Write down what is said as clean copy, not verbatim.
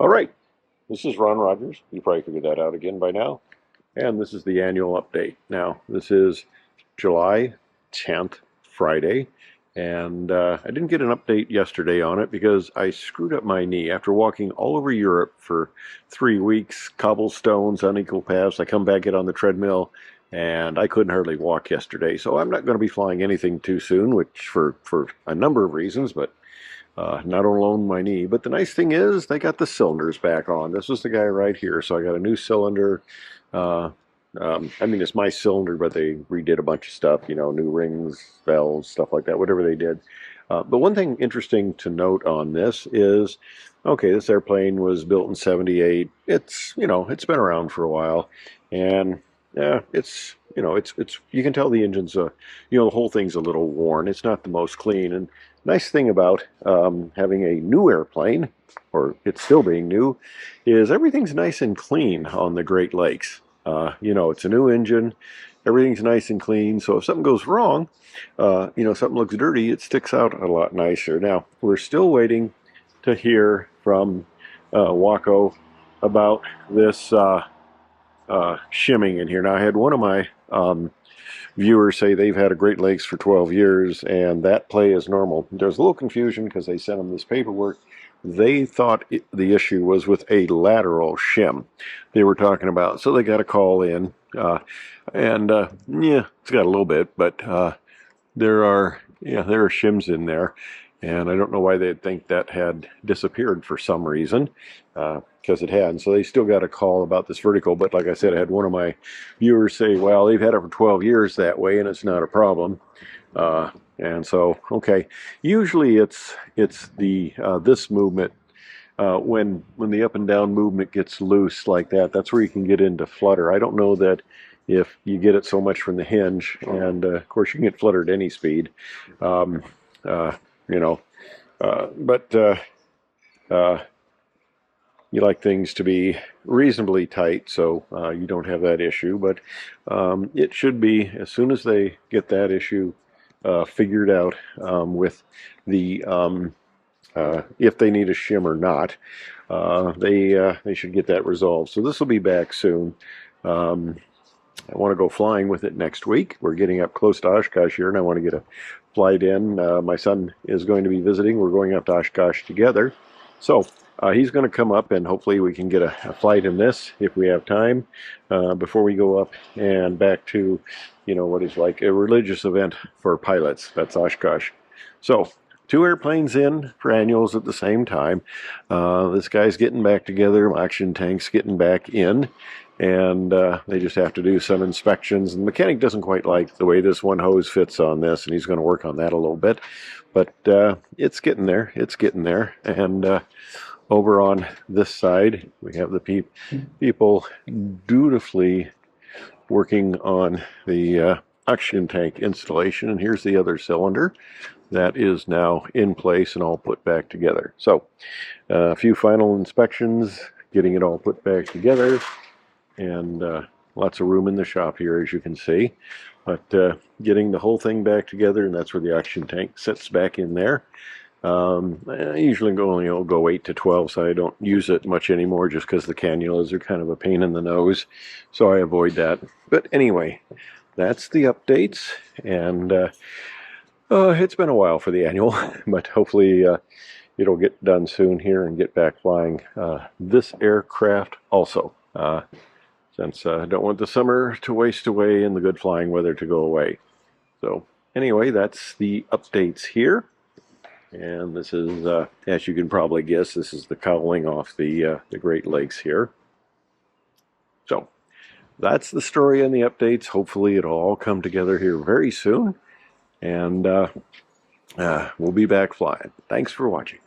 All right, this is Ron Rogers. You probably figured that out again by now. And this is the annual update. Now, this is July 10th, Friday. And I didn't get an update yesterday on it because I screwed up my knee after walking all over Europe for 3 weeks, cobblestones, unequal paths. I come back, get on the treadmill, and I couldn't hardly walk yesterday. So I'm not going to be flying anything too soon, which for a number of reasons, but not alone my knee. But the nice thing is they got the cylinders back on. This is the guy right here. So I got a new cylinder. I mean, it's my cylinder, but they redid a bunch of stuff, you know, new rings, valves, stuff like that, whatever they did. But one thing interesting to note on this is, okay, this airplane was built in '78. It's, you know, it's been around for a while. And yeah, it's, you know, it's you can tell the engine's, you know, the whole thing's a little worn. It's not the most clean. And nice thing about having a new airplane, or it's still being new, is everything's nice and clean on the Great Lakes. You know, it's a new engine, everything's nice and clean, so if something goes wrong, you know, something looks dirty, it sticks out a lot nicer. Now, we're still waiting to hear from Waco about this shimming in here. Now, I had one of my viewers say they've had a Great Lakes for 12 years, and that play is normal. There's a little confusion because they sent them this paperwork. They thought the issue was with a lateral shim they were talking about, so they got a call in, and yeah, it's got a little bit, but there are shims in there, and I don't know why they'd think that had disappeared for some reason, because it hadn't. So they still got a call about this vertical, but like I said, I had one of my viewers say, well, they've had it for 12 years that way, and it's not a problem. And so, okay, usually it's the this movement, when the up and down movement gets loose like that, that's where you can get into flutter. I don't know that if you get it so much from the hinge, and of course you can get fluttered at any speed, you know, but you like things to be reasonably tight, so you don't have that issue. But it should be, as soon as they get that issue figured out, with the if they need a shim or not, they should get that resolved. So this will be back soon. I want to go flying with it next week. We're getting up close to Oshkosh here, and I want to get a flight in. My son is going to be visiting. We're going up to Oshkosh together. So he's going to come up, and hopefully we can get a flight in this if we have time before we go up and back to, you know, what is like a religious event for pilots. That's Oshkosh. So 2 airplanes in for annuals at the same time. This guy's getting back together. Oxygen tank's getting back in. And they just have to do some inspections. And the mechanic doesn't quite like the way this one hose fits on this, and he's going to work on that a little bit. But it's getting there. It's getting there. And over on this side, we have the people dutifully working on the oxygen tank installation. And here's the other cylinder that is now in place and all put back together. So a few final inspections, getting it all put back together. And lots of room in the shop here, as you can see. But getting the whole thing back together, and that's where the oxygen tank sits back in there. I usually go 8 to 12, so I don't use it much anymore just because the cannulas are kind of a pain in the nose. So I avoid that. But anyway, that's the updates. And it's been a while for the annual, but hopefully it'll get done soon here and get back flying this aircraft also. Since I don't want the summer to waste away and the good flying weather to go away. So anyway, that's the updates here. And this is, as you can probably guess, this is the cowling off the Great Lakes here. So that's the story and the updates. Hopefully it'll all come together here very soon. And we'll be back flying. Thanks for watching.